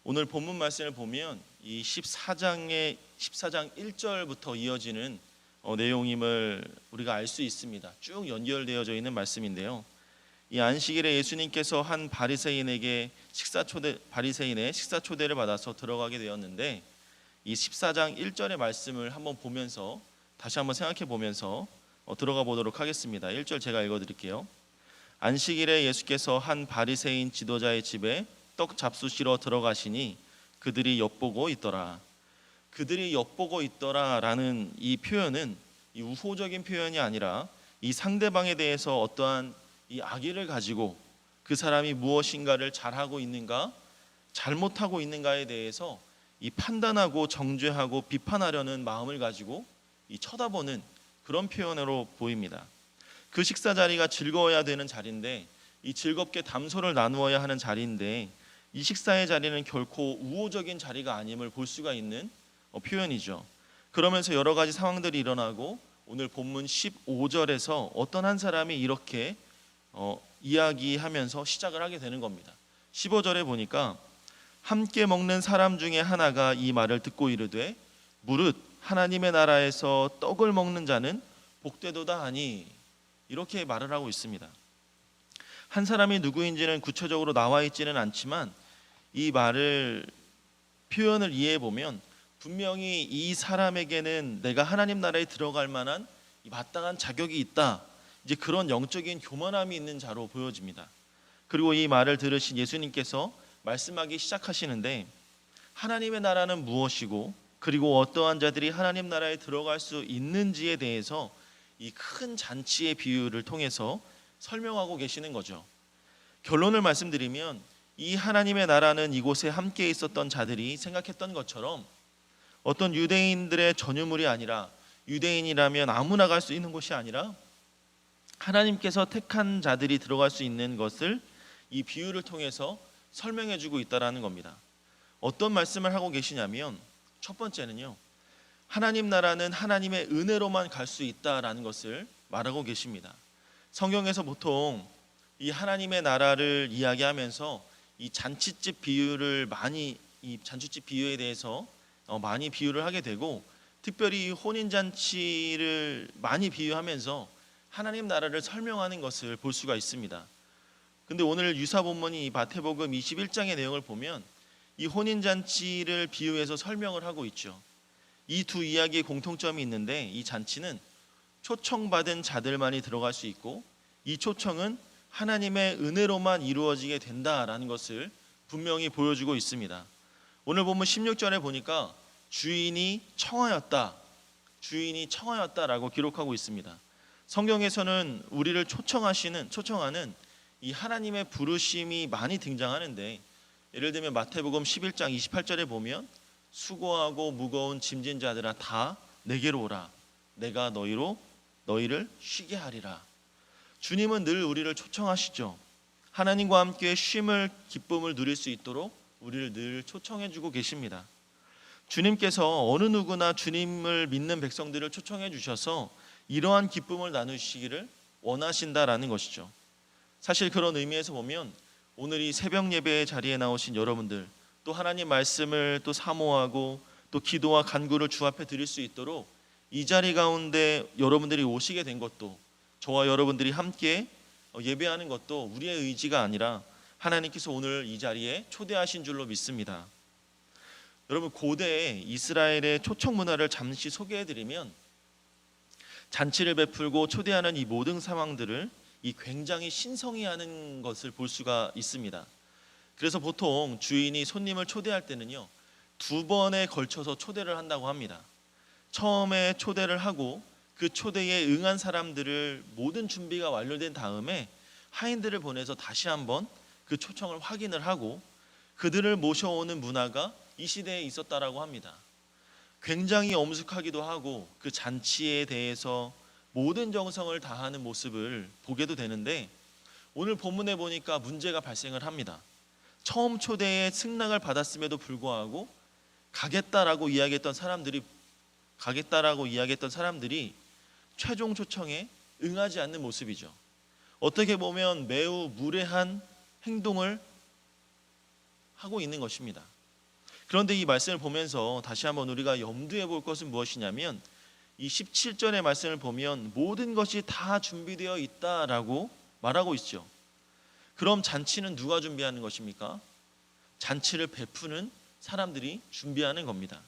오늘 본문 말씀을 보면 이 14장 1절부터 이어지는 내용임을 우리가 알 수 있습니다. 쭉 연결되어져 있는 말씀인데요. 이 안식일에 예수님께서 한 바리새인의 식사 초대를 받아서 들어가게 되었는데, 이 14장 1절의 말씀을 한번 보면서 다시 한번 생각해 보면서 들어가 보도록 하겠습니다. 1절 제가 읽어 드릴게요. 안식일에 예수께서 한 바리새인 지도자의 집에 떡 잡수시러 들어가시니 그들이 엿보고 있더라. 그들이 엿보고 있더라라는 이 표현은 이 우호적인 표현이 아니라 이 상대방에 대해서 어떠한 이 악의를 가지고 그 사람이 무엇인가를 잘하고 있는가 잘못하고 있는가에 대해서 이 판단하고 정죄하고 비판하려는 마음을 가지고 이 쳐다보는 그런 표현으로 보입니다. 그 식사 자리가 즐거워야 되는 자리인데, 이 즐겁게 담소를 나누어야 하는 자리인데, 이 식사의 자리는 결코 우호적인 자리가 아님을 볼 수가 있는 표현이죠. 그러면서 여러 가지 상황들이 일어나고, 오늘 본문 15절에서 어떤 한 사람이 이렇게 이야기하면서 시작을 하게 되는 겁니다. 15절에 보니까 함께 먹는 사람 중에 하나가 이 말을 듣고 이르되 무릇 하나님의 나라에서 떡을 먹는 자는 복되도다 하니, 이렇게 말을 하고 있습니다. 한 사람이 누구인지는 구체적으로 나와 있지는 않지만 이 표현을 이해해 보면 분명히 이 사람에게는 내가 하나님 나라에 들어갈 만한 마땅한 자격이 있다, 이제 그런 영적인 교만함이 있는 자로 보여집니다. 그리고 이 말을 들으신 예수님께서 말씀하기 시작하시는데, 하나님의 나라는 무엇이고 그리고 어떠한 자들이 하나님 나라에 들어갈 수 있는지에 대해서 이 큰 잔치의 비유를 통해서 설명하고 계시는 거죠. 결론을 말씀드리면 이 하나님의 나라는 이곳에 함께 있었던 자들이 생각했던 것처럼 어떤 유대인들의 전유물이 아니라, 유대인이라면 아무나 갈 수 있는 곳이 아니라 하나님께서 택한 자들이 들어갈 수 있는 것을 이 비유를 통해서 설명해 주고 있다라는 겁니다. 어떤 말씀을 하고 계시냐면, 첫 번째는요, 하나님 나라는 하나님의 은혜로만 갈 수 있다라는 것을 말하고 계십니다. 성경에서 보통 이 하나님의 나라를 이야기하면서 이 잔치집 비유에 대해서 많이 비유를 하게 되고, 특별히 혼인잔치를 많이 비유하면서 하나님 나라를 설명하는 것을 볼 수가 있습니다. 근데 오늘 유사 본문이 마태복음 21장의 내용을 보면 이 혼인잔치를 비유해서 설명을 하고 있죠. 이 두 이야기의 공통점이 있는데, 이 잔치는 초청받은 자들만이 들어갈 수 있고, 이 초청은 하나님의 은혜로만 이루어지게 된다라는 것을 분명히 보여주고 있습니다. 오늘 본문 16절에 보니까 주인이 청하였다라고 기록하고 있습니다. 성경에서는 우리를 초청하는 이 하나님의 부르심이 많이 등장하는데, 예를 들면 마태복음 11장 28절에 보면 수고하고 무거운 짐진 자들아 다 내게로 오라, 내가 너희를 쉬게 하리라. 주님은 늘 우리를 초청하시죠. 하나님과 함께 쉼을, 기쁨을 누릴 수 있도록 우리를 늘 초청해 주고 계십니다. 주님께서 어느 누구나 주님을 믿는 백성들을 초청해 주셔서 이러한 기쁨을 나누시기를 원하신다라는 것이죠. 사실 그런 의미에서 보면 오늘 이 새벽 예배의 자리에 나오신 여러분들, 또 하나님 말씀을 또 사모하고 또 기도와 간구를 주 앞에 드릴 수 있도록 이 자리 가운데 여러분들이 오시게 된 것도, 저와 여러분들이 함께 예배하는 것도 우리의 의지가 아니라 하나님께서 오늘 이 자리에 초대하신 줄로 믿습니다. 여러분, 고대 이스라엘의 초청 문화를 잠시 소개해드리면, 잔치를 베풀고 초대하는 이 모든 상황들을 이 굉장히 신성히 하는 것을 볼 수가 있습니다. 그래서 보통 주인이 손님을 초대할 때는요, 2번에 걸쳐서 초대를 한다고 합니다. 처음에 초대를 하고 그 초대에 응한 사람들을 모든 준비가 완료된 다음에 하인들을 보내서 다시 한번 그 초청을 확인을 하고 그들을 모셔오는 문화가 이 시대에 있었다라고 합니다. 굉장히 엄숙하기도 하고 그 잔치에 대해서 모든 정성을 다하는 모습을 보게도 되는데, 오늘 본문에 보니까 문제가 발생을 합니다. 처음 초대에 승낙을 받았음에도 불구하고 가겠다라고 이야기했던 사람들이 최종 초청에 응하지 않는 모습이죠. 어떻게 보면 매우 무례한 행동을 하고 있는 것입니다. 그런데 이 말씀을 보면서 다시 한번 우리가 염두에 볼 것은 무엇이냐면 이 17절의 말씀을 보면 모든 것이 다 준비되어 있다라고 말하고 있죠. 그럼 잔치는 누가 준비하는 것입니까? 잔치를 베푸는 사람들이 준비하는 겁니다.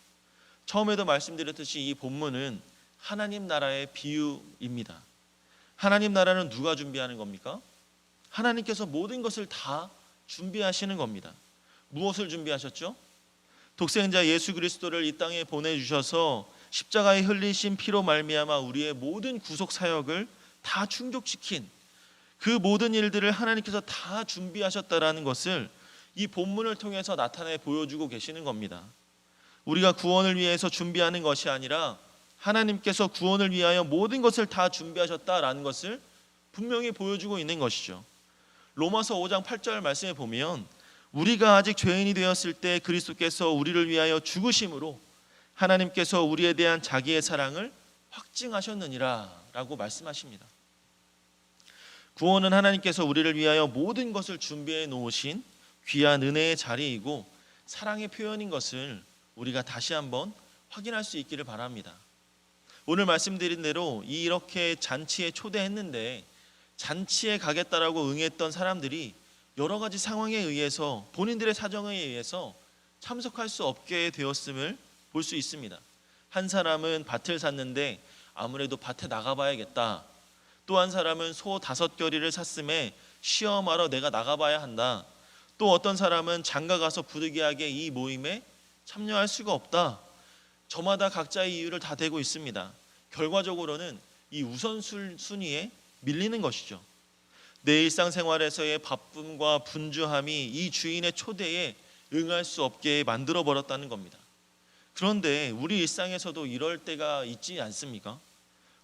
처음에도 말씀드렸듯이 이 본문은 하나님 나라의 비유입니다. 하나님 나라는 누가 준비하는 겁니까? 하나님께서 모든 것을 다 준비하시는 겁니다. 무엇을 준비하셨죠? 독생자 예수 그리스도를 이 땅에 보내주셔서 십자가에 흘리신 피로 말미암아 우리의 모든 구속 사역을 다 충족시킨 그 모든 일들을 하나님께서 다 준비하셨다라는 것을 이 본문을 통해서 나타내 보여주고 계시는 겁니다. 우리가 구원을 위해서 준비하는 것이 아니라 하나님께서 구원을 위하여 모든 것을 다 준비하셨다라는 것을 분명히 보여주고 있는 것이죠. 로마서 5장 8절 말씀에 보면 우리가 아직 죄인이 되었을 때 그리스도께서 우리를 위하여 죽으심으로 하나님께서 우리에 대한 자기의 사랑을 확증하셨느니라 라고 말씀하십니다. 구원은 하나님께서 우리를 위하여 모든 것을 준비해 놓으신 귀한 은혜의 자리이고 사랑의 표현인 것을 우리가 다시 한번 확인할 수 있기를 바랍니다. 오늘 말씀드린 대로 이렇게 잔치에 초대했는데 잔치에 가겠다라고 응했던 사람들이 여러 가지 상황에 의해서 본인들의 사정에 의해서 참석할 수 없게 되었음을 볼 수 있습니다. 한 사람은 밭을 샀는데 아무래도 밭에 나가봐야겠다. 또 한 사람은 소 5겨리를 샀음에 시험하러 내가 나가봐야 한다. 또 어떤 사람은 장가 가서 부득이하게 이 모임에 참여할 수가 없다. 저마다 각자의 이유를 다 대고 있습니다. 결과적으로는 이 우선순위에 밀리는 것이죠. 내 일상생활에서의 바쁨과 분주함이 이 주인의 초대에 응할 수 없게 만들어 버렸다는 겁니다. 그런데 우리 일상에서도 이럴 때가 있지 않습니까?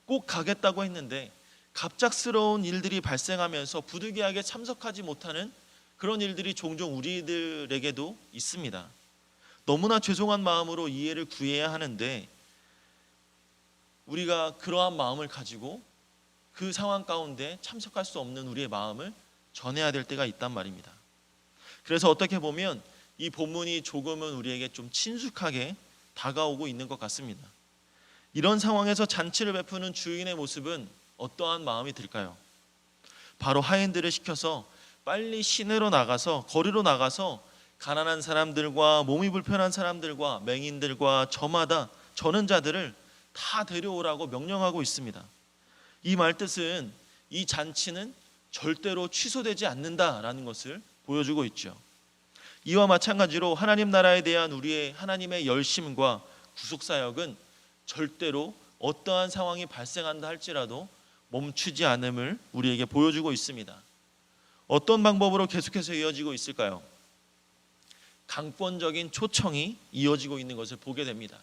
꼭 가겠다고 했는데 갑작스러운 일들이 발생하면서 부득이하게 참석하지 못하는 그런 일들이 종종 우리들에게도 있습니다. 너무나 죄송한 마음으로 이해를 구해야 하는데 우리가 그러한 마음을 가지고 그 상황 가운데 참석할 수 없는 우리의 마음을 전해야 될 때가 있단 말입니다. 그래서 어떻게 보면 이 본문이 조금은 우리에게 좀 친숙하게 다가오고 있는 것 같습니다. 이런 상황에서 잔치를 베푸는 주인의 모습은 어떠한 마음이 들까요? 바로 하인들을 시켜서 빨리 시내로 나가서 거리로 나가서 가난한 사람들과 몸이 불편한 사람들과 맹인들과 저마다 저는 자들을 다 데려오라고 명령하고 있습니다. 이 말뜻은 이 잔치는 절대로 취소되지 않는다라는 것을 보여주고 있죠. 이와 마찬가지로 하나님 나라에 대한 우리의 하나님의 열심과 구속사역은 절대로 어떠한 상황이 발생한다 할지라도 멈추지 않음을 우리에게 보여주고 있습니다. 어떤 방법으로 계속해서 이어지고 있을까요? 강권적인 초청이 이어지고 있는 것을 보게 됩니다.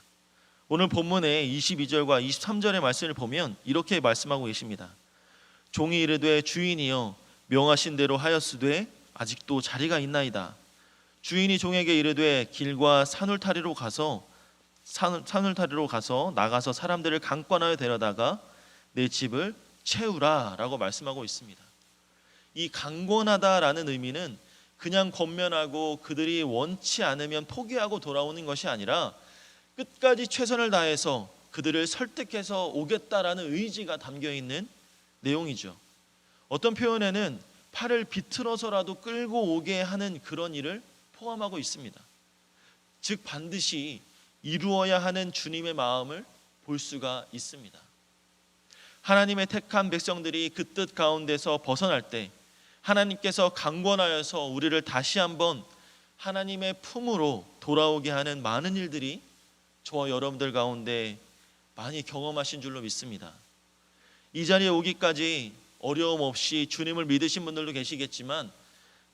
오늘 본문의 22절과 23절의 말씀을 보면 이렇게 말씀하고 계십니다. 종이 이르되 주인이여 명하신 대로 하였으되 아직도 자리가 있나이다. 주인이 종에게 이르되 길과 산울타리로 가서 나가서 사람들을 강권하여 데려다가 내 집을 채우라 라고 말씀하고 있습니다. 이 강권하다라는 의미는 그냥 권면하고 그들이 원치 않으면 포기하고 돌아오는 것이 아니라 끝까지 최선을 다해서 그들을 설득해서 오겠다라는 의지가 담겨있는 내용이죠. 어떤 표현에는 팔을 비틀어서라도 끌고 오게 하는 그런 일을 포함하고 있습니다. 즉 반드시 이루어야 하는 주님의 마음을 볼 수가 있습니다. 하나님의 택한 백성들이 그 뜻 가운데서 벗어날 때 하나님께서 강권하여서 우리를 다시 한번 하나님의 품으로 돌아오게 하는 많은 일들이 저와 여러분들 가운데 많이 경험하신 줄로 믿습니다. 이 자리에 오기까지 어려움 없이 주님을 믿으신 분들도 계시겠지만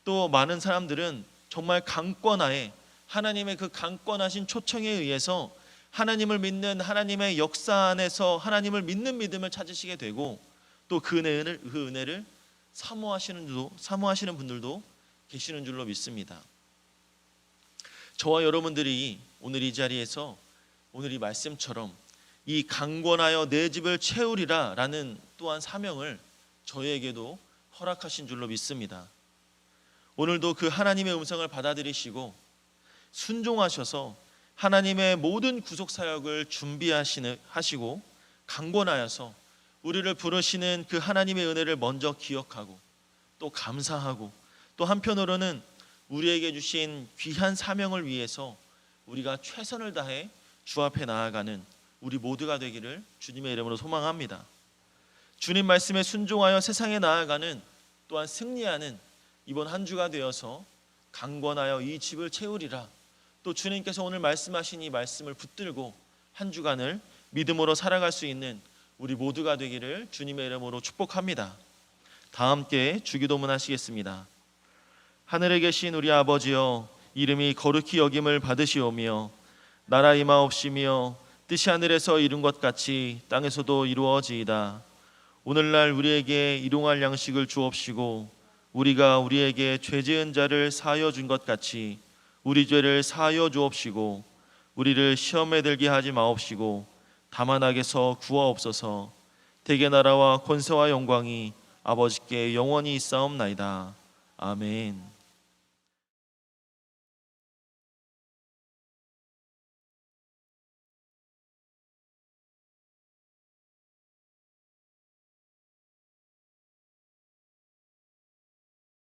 또 많은 사람들은 정말 강권하에 하나님의 그 강권하신 초청에 의해서 하나님을 믿는 하나님의 역사 안에서 하나님을 믿는 믿음을 찾으시게 되고 또 그 은혜를 사모하시는 분들도 계시는 줄로 믿습니다. 저와 여러분들이 오늘 이 자리에서 오늘 이 말씀처럼 이 강권하여 내 집을 채우리라 라는 또한 사명을 저희에게도 허락하신 줄로 믿습니다. 오늘도 그 하나님의 음성을 받아들이시고 순종하셔서 하나님의 모든 구속 사역을 준비하시고 강권하여서 우리를 부르시는 그 하나님의 은혜를 먼저 기억하고 또 감사하고 또 한편으로는 우리에게 주신 귀한 사명을 위해서 우리가 최선을 다해 주 앞에 나아가는 우리 모두가 되기를 주님의 이름으로 소망합니다. 주님 말씀에 순종하여 세상에 나아가는 또한 승리하는 이번 한 주가 되어서 강권하여 이 집을 채우리라. 또 주님께서 오늘 말씀하신 이 말씀을 붙들고 한 주간을 믿음으로 살아갈 수 있는 우리 모두가 되기를 주님의 이름으로 축복합니다. 다 함께 주기도문 하시겠습니다. 하늘에 계신 우리 아버지여, 이름이 거룩히 여김을 받으시오며 나라 임하옵시며 뜻이 하늘에서 이룬 것 같이 땅에서도 이루어지이다. 오늘날 우리에게 일용할 양식을 주옵시고 우리가 우리에게 죄 지은 자를 사하여 준 것 같이 우리 죄를 사하여 주옵시고 우리를 시험에 들게 하지 마옵시고 다만 악에서 구하옵소서. 대개 나라와 권세와 영광이 아버지께 영원히 있사옵나이다. 아멘.